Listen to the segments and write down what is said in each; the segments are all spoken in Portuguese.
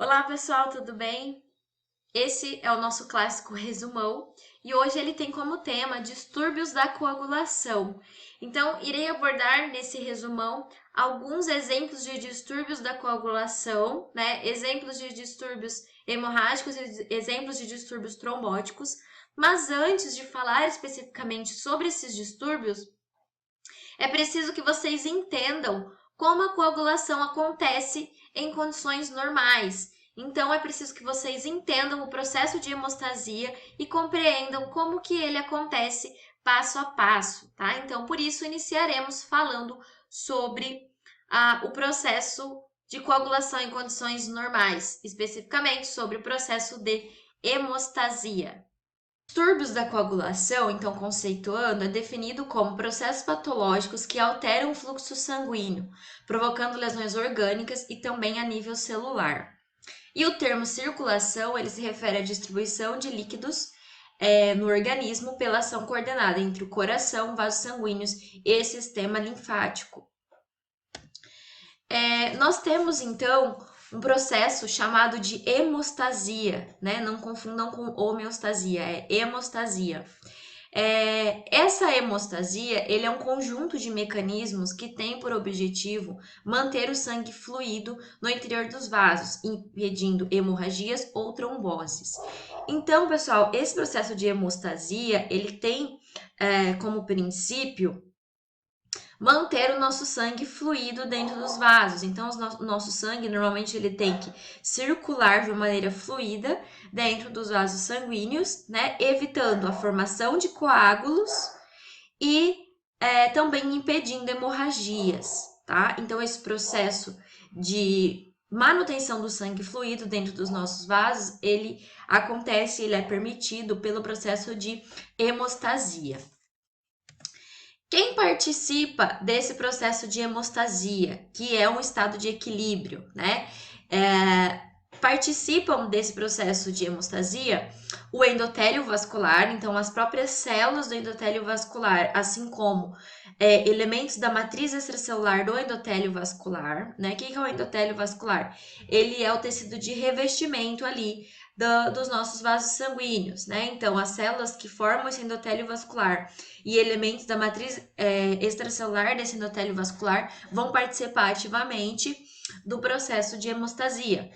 Olá pessoal, tudo bem? Esse é o nosso clássico resumão e hoje ele tem como tema distúrbios da coagulação. Então, irei abordar nesse resumão alguns exemplos de distúrbios da coagulação, né? Exemplos de distúrbios hemorrágicos e exemplos de distúrbios trombóticos. Mas antes de falar especificamente sobre esses distúrbios, é preciso que vocês entendam como a coagulação acontece em condições normais. Então é preciso que vocês entendam o processo de hemostasia e compreendam como que ele acontece passo a passo, tá? Então por isso iniciaremos falando sobre o processo de coagulação em condições normais, especificamente sobre o processo de hemostasia. Distúrbios da coagulação, então conceituando, é definido como processos patológicos que alteram o fluxo sanguíneo, provocando lesões orgânicas e também a nível celular. E o termo circulação, ele se refere à distribuição de líquidos no organismo pela ação coordenada entre o coração, vasos sanguíneos e sistema linfático. Nós temos então um processo chamado de hemostasia, né? Não confundam com homeostasia, é hemostasia. Essa hemostasia, ele é um conjunto de mecanismos que tem por objetivo manter o sangue fluido no interior dos vasos, impedindo hemorragias ou tromboses. Então, pessoal, esse processo de hemostasia, ele tem como princípio manter o nosso sangue fluido dentro dos vasos. Então, o nosso sangue normalmente ele tem que circular de uma maneira fluida dentro dos vasos sanguíneos, né? Evitando a formação de coágulos e também impedindo hemorragias, tá? Então, esse processo de manutenção do sangue fluido dentro dos nossos vasos, ele acontece, ele é permitido pelo processo de hemostasia. Quem participa desse processo de hemostasia, que é um estado de equilíbrio, né? Participam desse processo de hemostasia o endotélio vascular, então as próprias células do endotélio vascular, assim como elementos da matriz extracelular do endotélio vascular, né? O que é o endotélio vascular? Ele é o tecido de revestimento ali dos nossos vasos sanguíneos, né? Então, as células que formam esse endotélio vascular e elementos da matriz extracelular desse endotélio vascular vão participar ativamente do processo de hemostasia.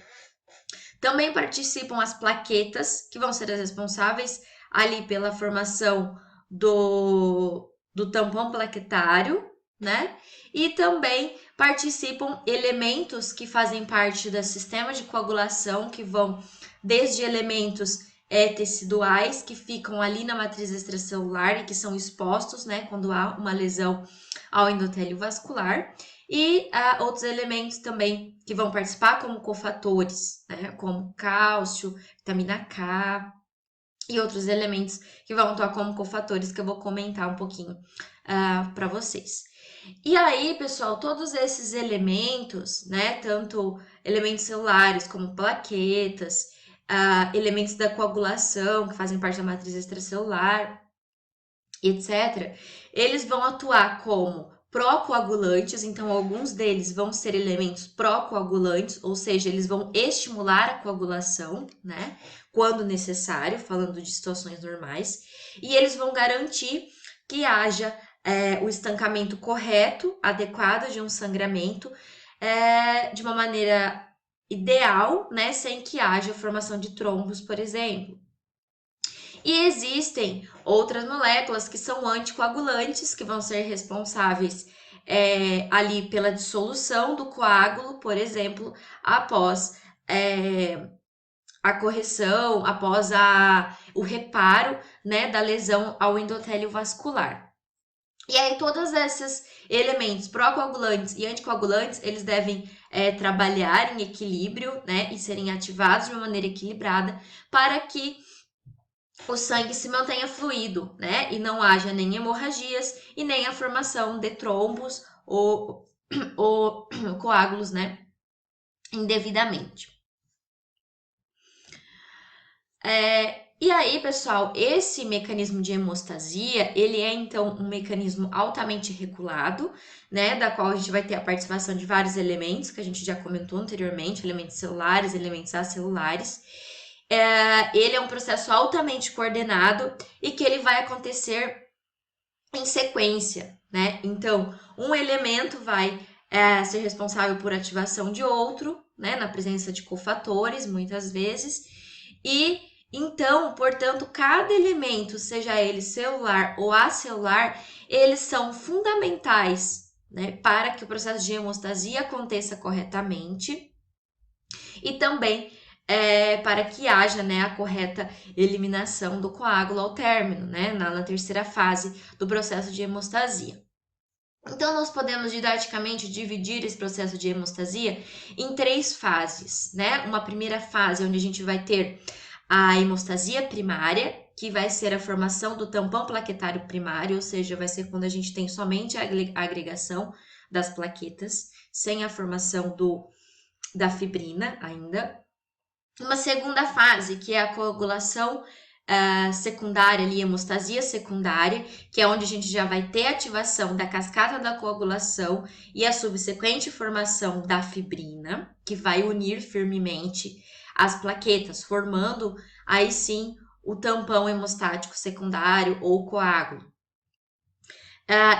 Também participam as plaquetas, que vão ser as responsáveis ali pela formação do tampão plaquetário, né? E também participam elementos que fazem parte do sistema de coagulação, que vão desde elementos teciduais que ficam ali na matriz extracelular e que são expostos, né, quando há uma lesão ao endotélio vascular, e outros elementos também que vão participar como cofatores, né, como cálcio, vitamina K e outros elementos que vão atuar como cofatores que eu vou comentar um pouquinho para vocês. E aí, pessoal, todos esses elementos, né, tanto elementos celulares como plaquetas, elementos da coagulação que fazem parte da matriz extracelular, etc., eles vão atuar como procoagulantes, então alguns deles vão ser elementos procoagulantes, ou seja, eles vão estimular a coagulação, né, quando necessário, falando de situações normais, e eles vão garantir que haja o estancamento correto, adequado de um sangramento, de uma maneira ideal, né, sem que haja formação de trombos, por exemplo. E existem outras moléculas que são anticoagulantes, que vão ser responsáveis ali pela dissolução do coágulo, por exemplo, após a correção, após o reparo, né, da lesão ao endotélio vascular. E aí, todos esses elementos procoagulantes e anticoagulantes, eles devem trabalhar em equilíbrio, né, e serem ativados de uma maneira equilibrada para que o sangue se mantenha fluido, né? E não haja nem hemorragias e nem a formação de trombos ou coágulos, né? Indevidamente. E aí, pessoal, esse mecanismo de hemostasia, ele é então um mecanismo altamente regulado, né, da qual a gente vai ter a participação de vários elementos, que a gente já comentou anteriormente, elementos celulares, elementos acelulares. Ele é um processo altamente coordenado e que ele vai acontecer em sequência, né? Então, um elemento vai ser responsável por ativação de outro, né, na presença de cofatores, muitas vezes, e então, portanto, cada elemento, seja ele celular ou acelular, eles são fundamentais, né, para que o processo de hemostasia aconteça corretamente e também para que haja, né, a correta eliminação do coágulo ao término, né, na terceira fase do processo de hemostasia. Então, nós podemos didaticamente dividir esse processo de hemostasia em 3 fases, né? Uma primeira fase onde a gente vai ter a hemostasia primária, que vai ser a formação do tampão plaquetário primário, ou seja, vai ser quando a gente tem somente a agregação das plaquetas, sem a formação da fibrina ainda. Uma segunda fase, que é a coagulação secundária, ali, hemostasia secundária, que é onde a gente já vai ter ativação da cascata da coagulação e a subsequente formação da fibrina, que vai unir firmemente as plaquetas, formando aí sim o tampão hemostático secundário ou coágulo.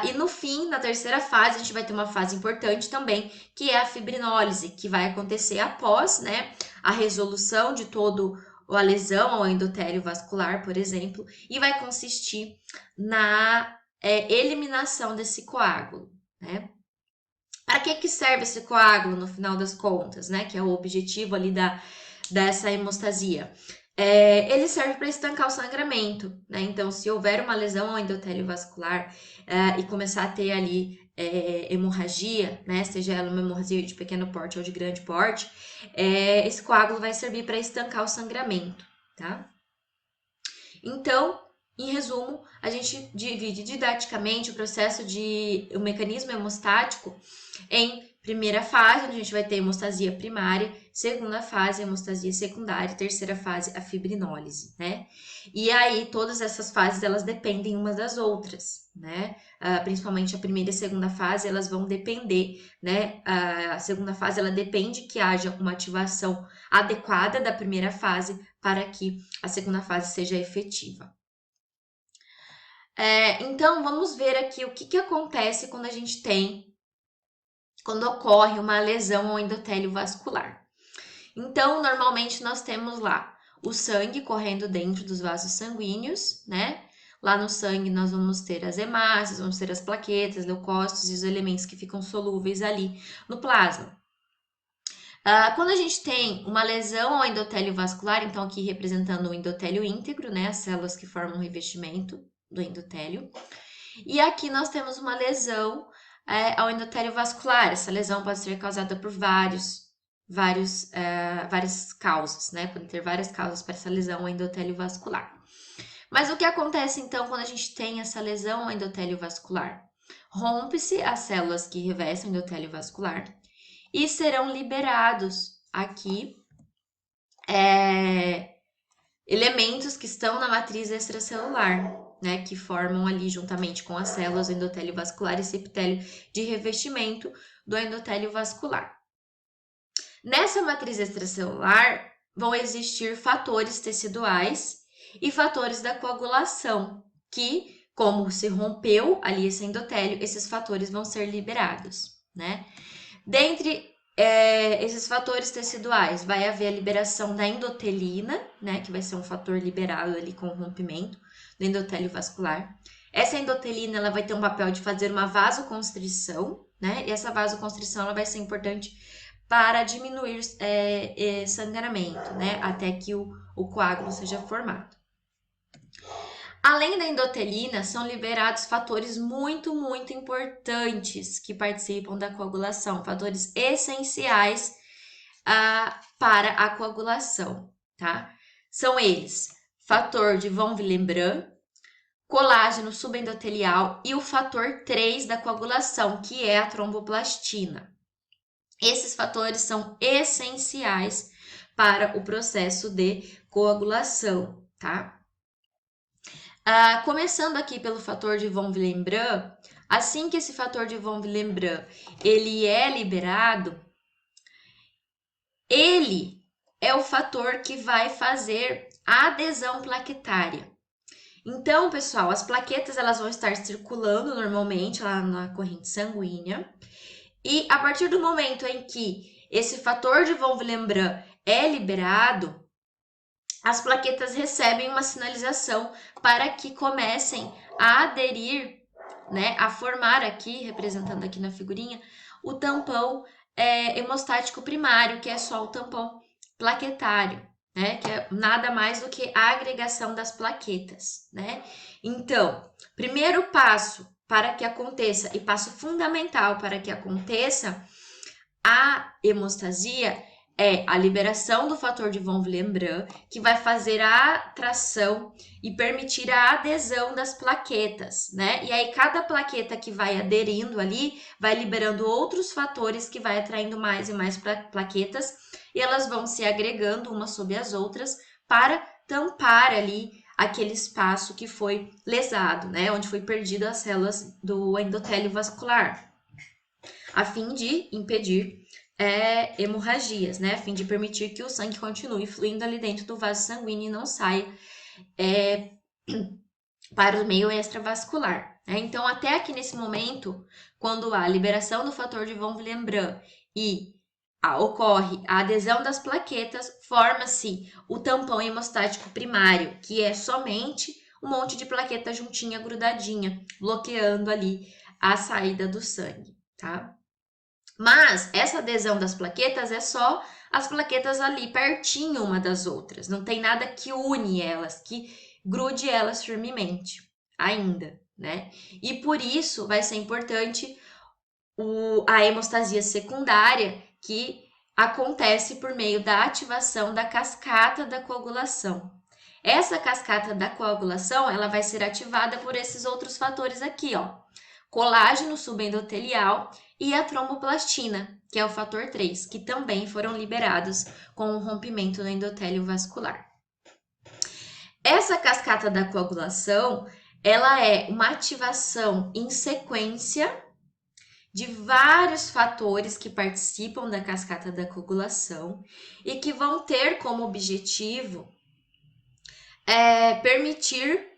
E no fim, na terceira fase, a gente vai ter uma fase importante também, que é a fibrinólise, que vai acontecer após, né, a resolução de todo a lesão ao endotélio vascular, por exemplo, e vai consistir na eliminação desse coágulo, né? Para que serve esse coágulo no final das contas, né? Que é o objetivo ali dessa hemostasia. Ele serve para estancar o sangramento, né? Então, se houver uma lesão ao endotélio vascular e começar a ter ali hemorragia, né? Seja ela uma hemorragia de pequeno porte ou de grande porte, esse coágulo vai servir para estancar o sangramento, tá? Então, em resumo, a gente divide didaticamente o mecanismo hemostático em primeira fase, onde a gente vai ter hemostasia primária, segunda fase, hemostasia secundária, terceira fase, a fibrinólise, né? E aí, todas essas fases, elas dependem umas das outras, né? Principalmente a primeira e a segunda fase, elas vão depender, né? A segunda fase, ela depende que haja uma ativação adequada da primeira fase para que a segunda fase seja efetiva. Então, vamos ver aqui o que acontece quando ocorre uma lesão ao endotélio vascular. Então, normalmente nós temos lá o sangue correndo dentro dos vasos sanguíneos, né? Lá no sangue nós vamos ter as hemácias, vamos ter as plaquetas, leucócitos e os elementos que ficam solúveis ali no plasma. Quando a gente tem uma lesão ao endotélio vascular, então aqui representando o endotélio íntegro, né? As células que formam o revestimento do endotélio. E aqui nós temos uma lesão ao endotélio vascular. Essa lesão pode ser causada por várias causas, né? Podem ter várias causas para essa lesão ao endotélio vascular. Mas o que acontece então quando a gente tem essa lesão ao endotélio vascular? Rompe-se as células que revestem o endotélio vascular e serão liberados aqui elementos que estão na matriz extracelular, né, que formam ali juntamente com as células do endotélio vascular esse epitélio de revestimento do endotélio vascular. Nessa matriz extracelular vão existir fatores teciduais e fatores da coagulação, que, como se rompeu ali esse endotélio, esses fatores vão ser liberados, né? Dentre esses fatores teciduais, vai haver a liberação da endotelina, né, que vai ser um fator liberado ali com o rompimento do endotélio vascular. Essa endotelina, ela vai ter um papel de fazer uma vasoconstrição, né, e essa vasoconstrição, ela vai ser importante para diminuir sangramento, né, até que o coágulo seja formado. Além da endotelina, são liberados fatores muito, muito importantes que participam da coagulação, fatores essenciais para a coagulação, tá? São eles: fator de von Willebrand, colágeno subendotelial e o fator 3 da coagulação, que é a tromboplastina. Esses fatores são essenciais para o processo de coagulação. tá? Começando aqui pelo fator de von Willebrand, assim que esse fator de von Willebrand ele é liberado, ele é o fator que vai fazer a adesão plaquetária. Então, pessoal, as plaquetas elas vão estar circulando normalmente lá na corrente sanguínea, e a partir do momento em que esse fator de von Willebrand é liberado, as plaquetas recebem uma sinalização para que comecem a aderir, né, a formar aqui, representando aqui na figurinha, o tampão hemostático primário, que é só o tampão plaquetário, né, que é nada mais do que a agregação das plaquetas, né? Então, primeiro passo para que aconteça, e passo fundamental para que aconteça a hemostasia, é a liberação do fator de von Willebrand, que vai fazer a atração e permitir a adesão das plaquetas, né? E aí cada plaqueta que vai aderindo ali, vai liberando outros fatores que vai atraindo mais e mais plaquetas, e elas vão se agregando umas sobre as outras para tampar ali aquele espaço que foi lesado, né? Onde foi perdido as células do endotélio vascular, a fim de impedir hemorragias, né? A fim de permitir que o sangue continue fluindo ali dentro do vaso sanguíneo e não saia para o meio extravascular, né? Então, até aqui nesse momento, quando há liberação do fator de von Willebrand e ocorre a adesão das plaquetas, forma-se o tampão hemostático primário, que é somente um monte de plaqueta juntinha, grudadinha, bloqueando ali a saída do sangue, tá? Mas essa adesão das plaquetas é só as plaquetas ali pertinho uma das outras. Não tem nada que une elas, que grude elas firmemente ainda, né? E por isso vai ser importante a hemostasia secundária, que acontece por meio da ativação da cascata da coagulação. Essa cascata da coagulação, ela vai ser ativada por esses outros fatores aqui, ó. Colágeno subendotelial e a tromboplastina, que é o fator 3, que também foram liberados com o rompimento do endotélio vascular. Essa cascata da coagulação, ela é uma ativação em sequência de vários fatores que participam da cascata da coagulação e que vão ter como objetivo permitir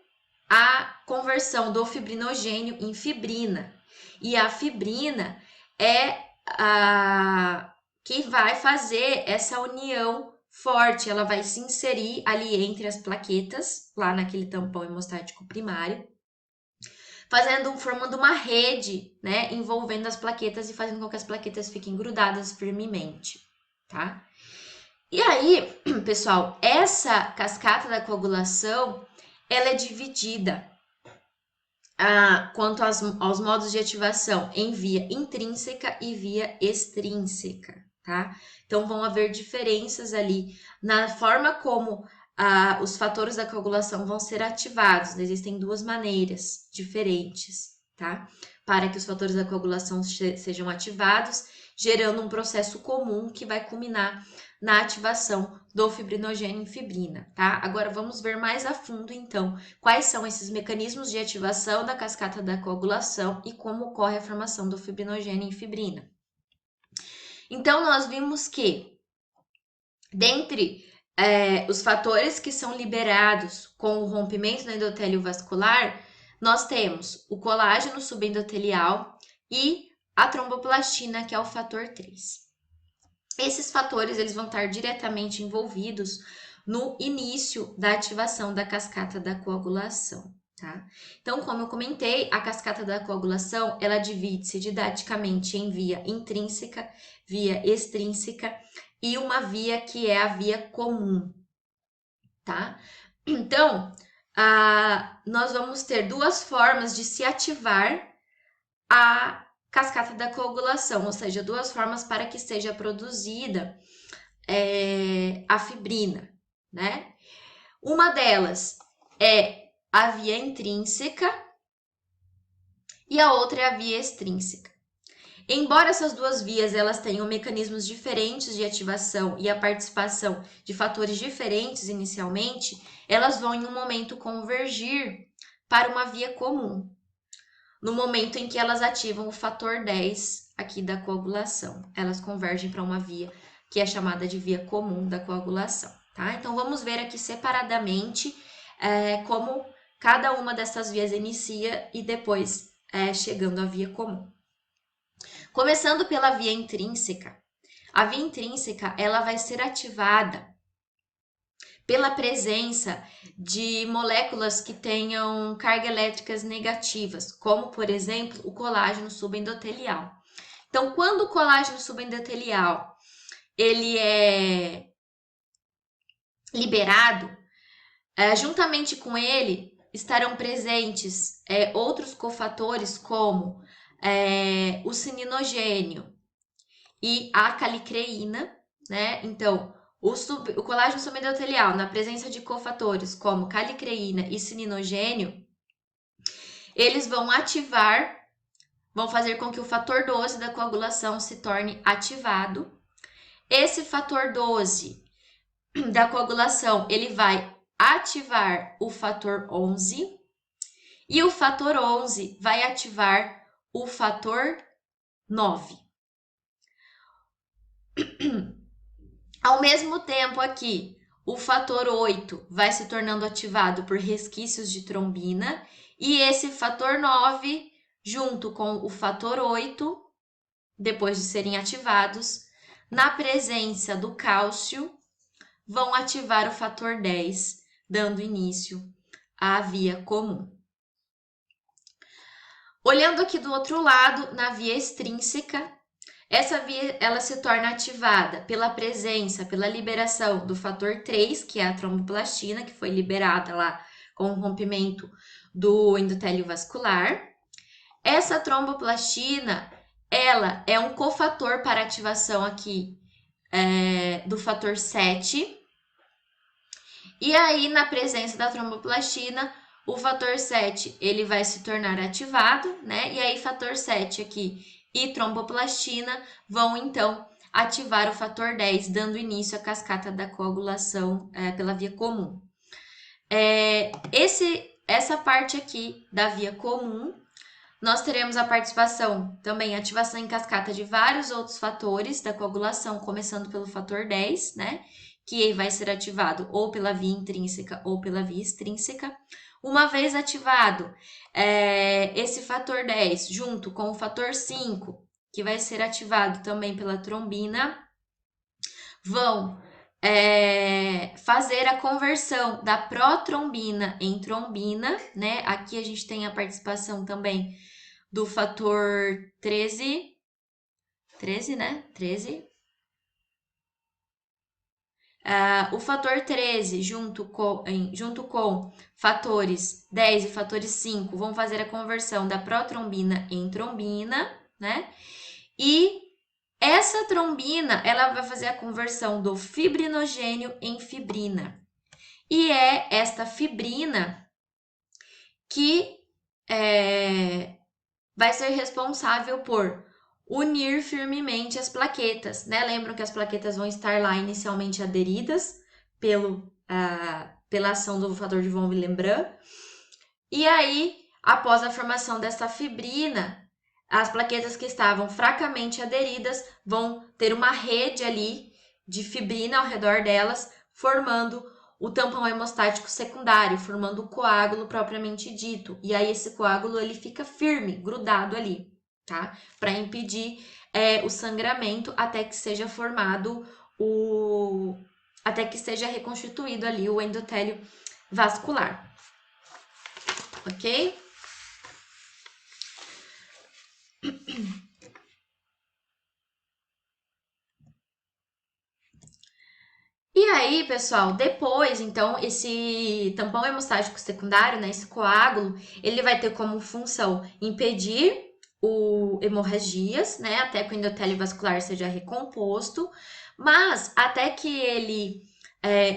a conversão do fibrinogênio em fibrina. E a fibrina é a que vai fazer essa união forte, ela vai se inserir ali entre as plaquetas, lá naquele tampão hemostático primário, formando uma rede, né, envolvendo as plaquetas e fazendo com que as plaquetas fiquem grudadas firmemente, tá? E aí, pessoal, essa cascata da coagulação, ela é dividida quanto aos modos de ativação em via intrínseca e via extrínseca, tá? Então, vão haver diferenças ali na forma como os fatores da coagulação vão ser ativados. Existem duas maneiras diferentes, tá? Para que os fatores da coagulação sejam ativados, gerando um processo comum que vai culminar na ativação do fibrinogênio em fibrina, tá? Agora vamos ver mais a fundo, então, quais são esses mecanismos de ativação da cascata da coagulação e como ocorre a formação do fibrinogênio em fibrina. Então, nós vimos que, dentre os fatores que são liberados com o rompimento do endotélio vascular, nós temos o colágeno subendotelial e a tromboplastina, que é o fator 3. Esses fatores eles vão estar diretamente envolvidos no início da ativação da cascata da coagulação, tá? Então, como eu comentei, a cascata da coagulação, ela divide-se didaticamente em via intrínseca, via extrínseca e uma via que é a via comum, tá? Então, nós vamos ter duas formas de se ativar a cascata da coagulação, ou seja, duas formas para que seja produzida a fibrina, né? Uma delas é a via intrínseca e a outra é a via extrínseca. Embora essas duas vias elas tenham mecanismos diferentes de ativação e a participação de fatores diferentes inicialmente, elas vão em um momento convergir para uma via comum, no momento em que elas ativam o fator 10 aqui da coagulação. Elas convergem para uma via que é chamada de via comum da coagulação, tá? Então, vamos ver aqui separadamente como cada uma dessas vias inicia e depois chegando à via comum. Começando pela via intrínseca. A via intrínseca, ela vai ser ativada pela presença de moléculas que tenham cargas elétricas negativas, como, por exemplo, o colágeno subendotelial. Então, quando o colágeno subendotelial ele é liberado, juntamente com ele estarão presentes outros cofatores como o cininogênio e a calicreína, né? Então, o colágeno subendotelial, na presença de cofatores como calicreína e cininogênio, eles vão fazer com que o fator 12 da coagulação se torne ativado. Esse fator 12 da coagulação, ele vai ativar o fator 11 e o fator 11 vai ativar o fator 9. Ao mesmo tempo aqui, o fator 8 vai se tornando ativado por resquícios de trombina e esse fator 9, junto com o fator 8, depois de serem ativados, na presença do cálcio, vão ativar o fator 10, dando início à via comum. Olhando aqui do outro lado, na via extrínseca, essa via ela se torna ativada pela presença, pela liberação do fator 3, que é a tromboplastina, que foi liberada lá com o rompimento do endotélio vascular. Essa tromboplastina, ela é um cofator para ativação aqui do fator 7. E aí, na presença da tromboplastina, o fator 7 ele vai se tornar ativado, né? E aí, fator 7 aqui e tromboplastina vão, então, ativar o fator 10, dando início à cascata da coagulação pela via comum. Essa parte aqui da via comum, nós teremos a participação, também ativação em cascata de vários outros fatores da coagulação, começando pelo fator 10, né? Que vai ser ativado ou pela via intrínseca ou pela via extrínseca. Uma vez ativado esse fator 10, junto com o fator 5, que vai ser ativado também pela trombina, vão fazer a conversão da protrombina em trombina, né? Aqui a gente tem a participação também do fator 13, né? 13. O fator 13, junto com fatores 10 e fatores 5, vão fazer a conversão da protrombina em trombina, né? E essa trombina, ela vai fazer a conversão do fibrinogênio em fibrina. E é esta fibrina que vai ser responsável por unir firmemente as plaquetas, né? Lembram que as plaquetas vão estar lá inicialmente aderidas pela ação do fator de von Willebrand. E aí, após a formação dessa fibrina, as plaquetas que estavam fracamente aderidas vão ter uma rede ali de fibrina ao redor delas, formando o tampão hemostático secundário, formando o coágulo propriamente dito. E aí esse coágulo ele fica firme, grudado ali, tá? Para impedir o sangramento até que seja formado até que seja reconstituído ali o endotélio vascular. Ok? E aí, pessoal, depois, então, esse tampão hemostático secundário, né, esse coágulo, ele vai ter como função impedir hemorragias, né, até que o endotélio vascular seja recomposto, mas até que ele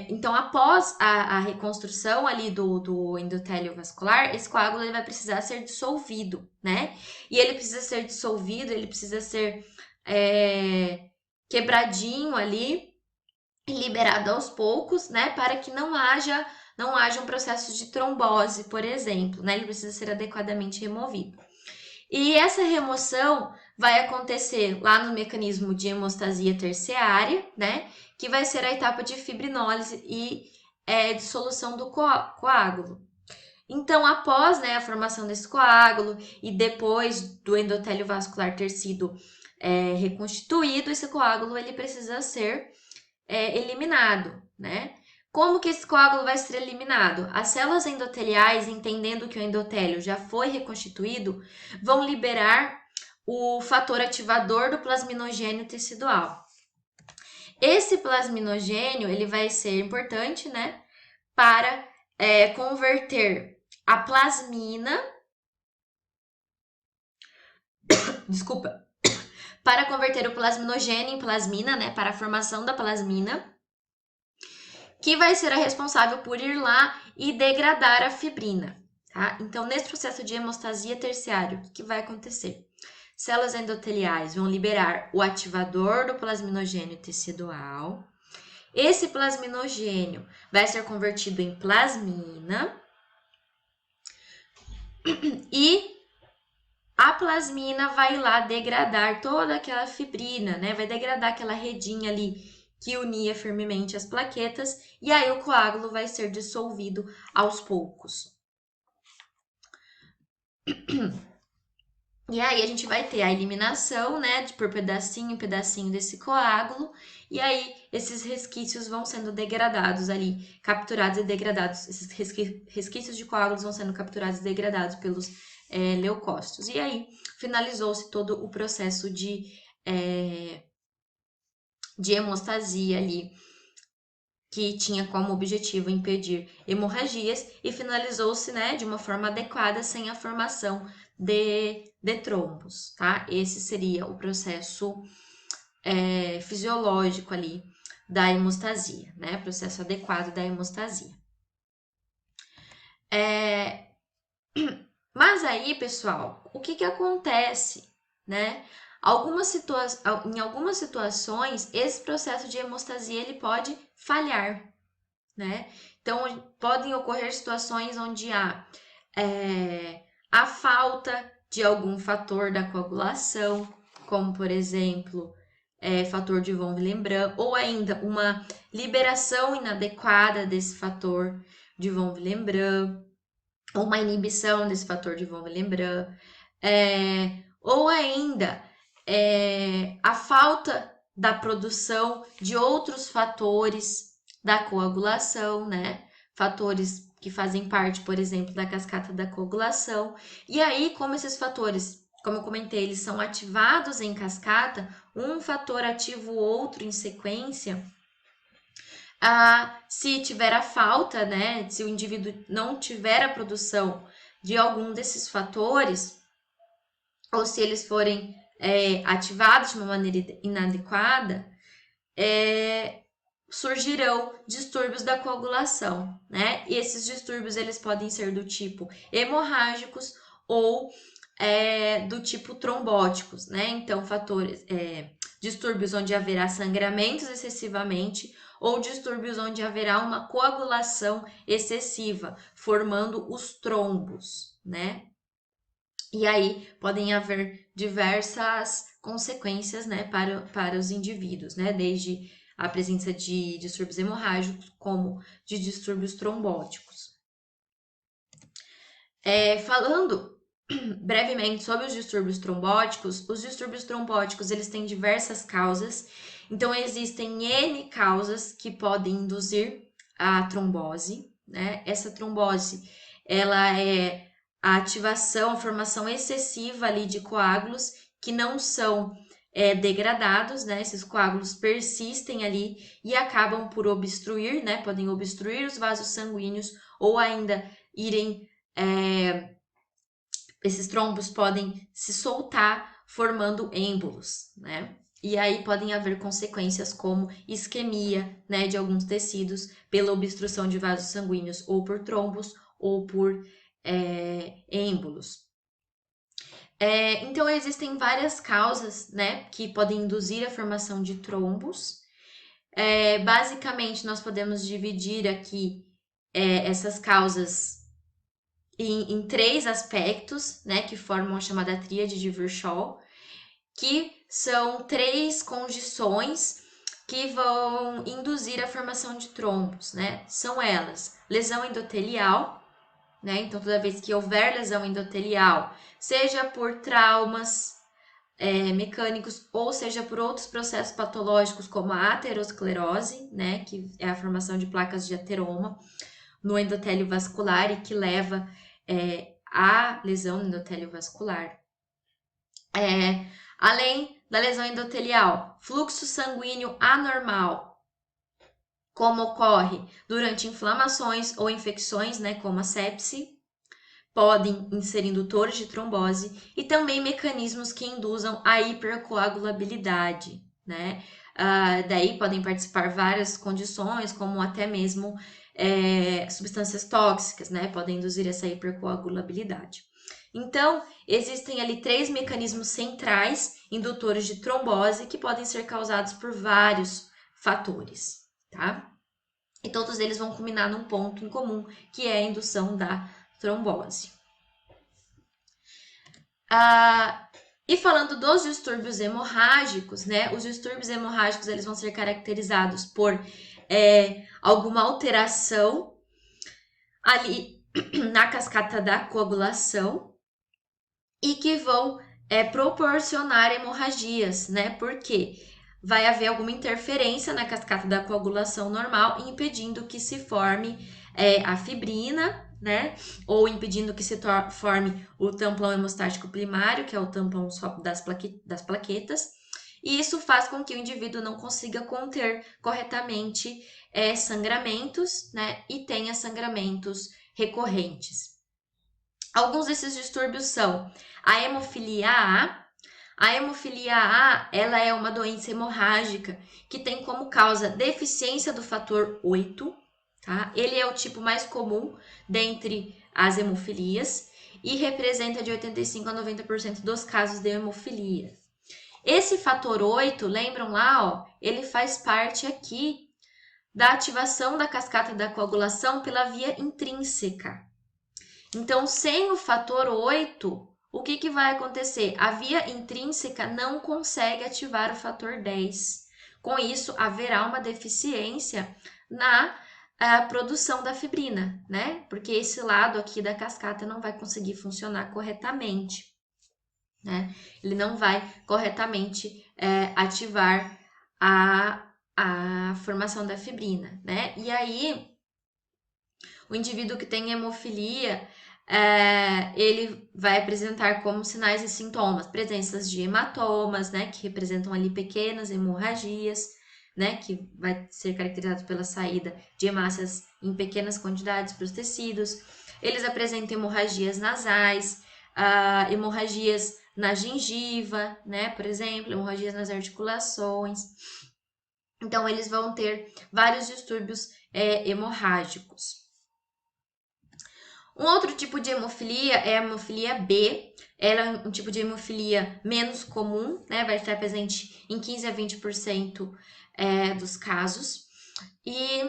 Então, após a reconstrução ali do endotélio vascular, esse coágulo ele vai precisar ser dissolvido, né? E ele precisa ser dissolvido, ele precisa ser quebradinho ali, liberado aos poucos, né? Para que não haja um processo de trombose, por exemplo, né? Ele precisa ser adequadamente removido. E essa remoção vai acontecer lá no mecanismo de hemostasia terciária, né? Que vai ser a etapa de fibrinólise e dissolução do coágulo. Então, após, né, a formação desse coágulo e depois do endotélio vascular ter sido reconstituído, esse coágulo ele precisa ser eliminado, né? Como que esse coágulo vai ser eliminado? As células endoteliais, entendendo que o endotélio já foi reconstituído, vão liberar o fator ativador do plasminogênio tecidual. Esse plasminogênio ele vai ser importante, né, para converter a plasmina, para converter o plasminogênio em plasmina, né, para a formação da plasmina, que vai ser a responsável por ir lá e degradar a fibrina, tá? Então, nesse processo de hemostasia terciária, o que vai acontecer? Células endoteliais vão liberar o ativador do plasminogênio tecidual. Esse plasminogênio vai ser convertido em plasmina e a plasmina vai lá degradar toda aquela fibrina, né? Vai degradar aquela redinha ali que unia firmemente as plaquetas, e aí o coágulo vai ser dissolvido aos poucos. E aí a gente vai ter a eliminação, né, por pedacinho em pedacinho desse coágulo, e aí esses resquícios vão sendo degradados ali, capturados e degradados. Esses resquícios de coágulos vão sendo capturados e degradados pelos leucócitos. E aí finalizou-se todo o processo de hemostasia ali, que tinha como objetivo impedir hemorragias, e finalizou-se, né, de uma forma adequada, sem a formação de trombos, tá? Esse seria o processo fisiológico ali da hemostasia, né? Processo adequado da hemostasia. Mas aí, pessoal, o que acontece, né? Em algumas situações, esse processo de hemostasia ele pode falhar, né? Então, podem ocorrer situações onde há a falta de algum fator da coagulação, como, por exemplo, fator de von Willebrand, ou ainda uma liberação inadequada desse fator de von Willebrand, ou uma inibição desse fator de von Willebrand, ou ainda a falta da produção de outros fatores da coagulação, né? Fatores que fazem parte, por exemplo, da cascata da coagulação. E aí, como esses fatores, como eu comentei, eles são ativados em cascata, um fator ativa o outro em sequência. Se tiver a falta, né? Se o indivíduo não tiver a produção de algum desses fatores, ou se eles forem ativados de uma maneira inadequada, surgirão distúrbios da coagulação, né? E esses distúrbios eles podem ser do tipo hemorrágicos ou do tipo trombóticos, né? Então, distúrbios onde haverá sangramentos excessivamente ou distúrbios onde haverá uma coagulação excessiva, formando os trombos, né? E aí podem haver diversas consequências, né, para os indivíduos, né? Desde a presença de distúrbios hemorrágicos, como de distúrbios trombóticos. Falando brevemente sobre os distúrbios trombóticos eles têm diversas causas. Então, existem N causas que podem induzir a trombose, né? Essa trombose, ela é a ativação, a formação excessiva ali de coágulos que não são degradados, né? Esses coágulos persistem ali e acabam por obstruir, né? Podem obstruir os vasos sanguíneos ou ainda irem esses trombos podem se soltar formando êmbolos, né? E aí podem haver consequências como isquemia, né, de alguns tecidos pela obstrução de vasos sanguíneos ou por trombos ou por êmbolos. Então existem várias causas, né, que podem induzir a formação de trombos. Basicamente, nós podemos dividir aqui essas causas em três aspectos, né, que formam a chamada tríade de Virchow, que são três condições que vão induzir a formação de trombos, né? São elas: lesão endotelial, né? Então, toda vez que houver lesão endotelial, seja por traumas mecânicos ou seja por outros processos patológicos como a aterosclerose, né? Que é a formação de placas de ateroma no endotélio vascular e que leva à lesão no endotélio vascular. Além da lesão endotelial, fluxo sanguíneo anormal, como ocorre durante inflamações ou infecções, né, como a sepse, podem ser indutores de trombose e também mecanismos que induzam a hipercoagulabilidade, né? Daí podem participar várias condições, como até mesmo substâncias tóxicas, né? Podem induzir essa hipercoagulabilidade. Então, existem ali três mecanismos centrais indutores de trombose que podem ser causados por vários fatores, tá? E todos eles vão culminar num ponto em comum, que é a indução da trombose. E falando dos distúrbios hemorrágicos, né? Os distúrbios hemorrágicos eles vão ser caracterizados por alguma alteração ali na cascata da coagulação e que vão proporcionar hemorragias, né? Porque vai haver alguma interferência na cascata da coagulação normal, impedindo que se forme a fibrina, né? Ou impedindo que se forme o tampão hemostático primário, que é o tampão das plaquetas. E isso faz com que o indivíduo não consiga conter corretamente sangramentos, né? E tenha sangramentos recorrentes. Alguns desses distúrbios são a hemofilia A. A hemofilia A, ela é uma doença hemorrágica que tem como causa deficiência do fator 8, tá? Ele é o tipo mais comum dentre as hemofilias e representa de 85 a 90% dos casos de hemofilia. Esse fator 8, lembram lá, ó, ele faz parte aqui da ativação da cascata da coagulação pela via intrínseca. Então, sem o fator 8, o que vai acontecer? A via intrínseca não consegue ativar o fator 10. Com isso, haverá uma deficiência na produção da fibrina, né? Porque esse lado aqui da cascata não vai conseguir funcionar corretamente, né? Ele não vai corretamente ativar a formação da fibrina, né? E aí, o indivíduo que tem hemofilia, ele vai apresentar como sinais e sintomas presenças de hematomas, né, que representam ali pequenas hemorragias, né, que vai ser caracterizado pela saída de hemácias em pequenas quantidades para os tecidos. Eles apresentam hemorragias nasais, hemorragias na gengiva, né, por exemplo, hemorragias nas articulações. Então, eles vão ter vários distúrbios hemorrágicos. Um outro tipo de hemofilia é a hemofilia B. Ela é um tipo de hemofilia menos comum, né? Vai estar presente em 15 a 20% dos casos. E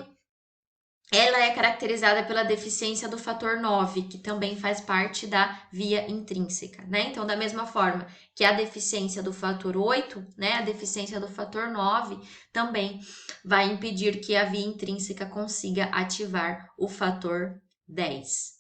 ela é caracterizada pela deficiência do fator 9, que também faz parte da via intrínseca, né? Então, da mesma forma que a deficiência do fator 8, né? A deficiência do fator 9 também vai impedir que a via intrínseca consiga ativar o fator 10.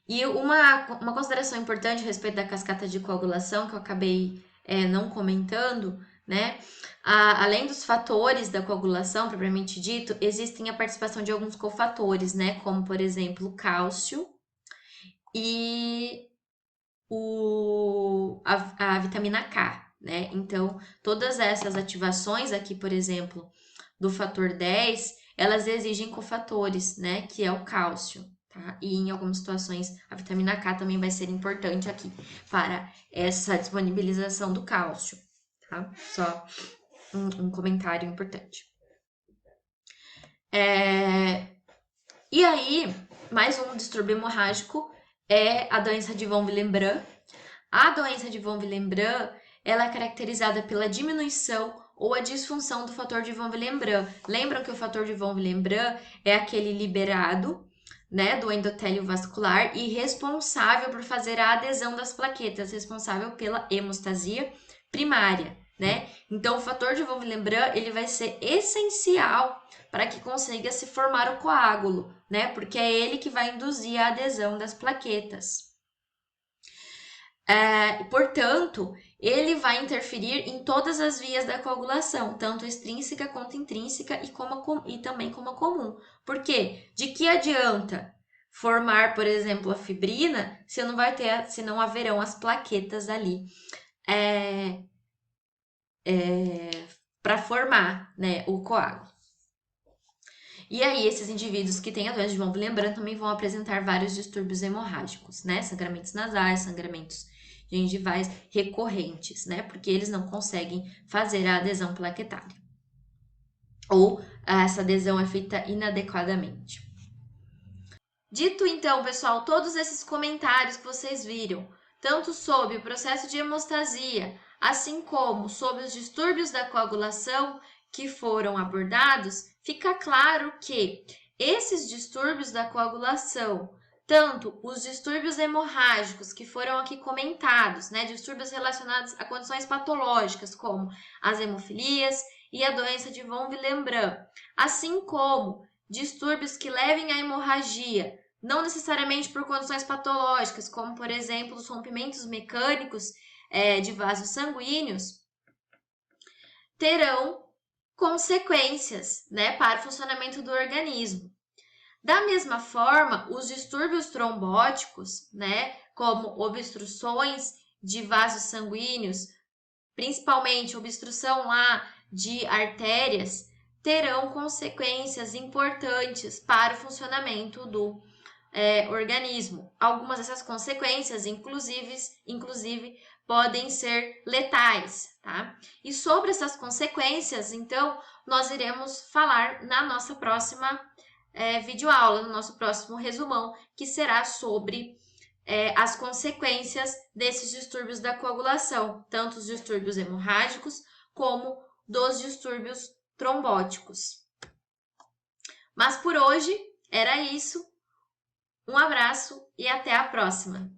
E uma consideração importante a respeito da cascata de coagulação, que eu acabei não comentando, né? Além dos fatores da coagulação, propriamente dito, existem a participação de alguns cofatores, né? Como, por exemplo, o cálcio e a vitamina K, né? Então, todas essas ativações aqui, por exemplo, do fator 10, elas exigem cofatores, né? Que é o cálcio, tá? E em algumas situações a vitamina K também vai ser importante aqui para essa disponibilização do cálcio, tá? Só um comentário importante. E aí, mais um distúrbio hemorrágico é a doença de von Willebrand. A doença de von Willebrand, ela é caracterizada pela diminuição ou a disfunção do fator de von Willebrand. Lembram que o fator de von Willebrand é aquele liberado, né, do endotélio vascular e responsável por fazer a adesão das plaquetas, responsável pela hemostasia primária, né? Então, o fator de von Willebrand, ele vai ser essencial para que consiga se formar o coágulo, né? Porque é ele que vai induzir a adesão das plaquetas. Portanto, ele vai interferir em todas as vias da coagulação, tanto extrínseca quanto intrínseca e também como a comum. Por quê? De que adianta formar, por exemplo, a fibrina se não haverão as plaquetas ali para formar, né, o coágulo. E aí, esses indivíduos que têm a doença de von Willebrand também vão apresentar vários distúrbios hemorrágicos, né? Sangramentos nasais, sangramentos gengivais recorrentes, né? Porque eles não conseguem fazer a adesão plaquetária. Ou essa adesão é feita inadequadamente. Dito então, pessoal, todos esses comentários que vocês viram, tanto sobre o processo de hemostasia, assim como sobre os distúrbios da coagulação que foram abordados, fica claro que esses distúrbios da coagulação, tanto os distúrbios hemorrágicos que foram aqui comentados, né, distúrbios relacionados a condições patológicas como as hemofilias e a doença de von Willebrand, assim como distúrbios que levem à hemorragia, não necessariamente por condições patológicas, como por exemplo os rompimentos mecânicos de vasos sanguíneos, terão consequências, né, para o funcionamento do organismo. Da mesma forma, os distúrbios trombóticos, né, como obstruções de vasos sanguíneos, principalmente obstrução lá de artérias, terão consequências importantes para o funcionamento do organismo. Algumas dessas consequências, inclusive, podem ser letais, tá? E sobre essas consequências, então, nós iremos falar na nossa próxima videoaula, no nosso próximo resumão, que será sobre as consequências desses distúrbios da coagulação, tanto os distúrbios hemorrágicos como dos distúrbios trombóticos. Mas por hoje era isso. Um abraço e até a próxima!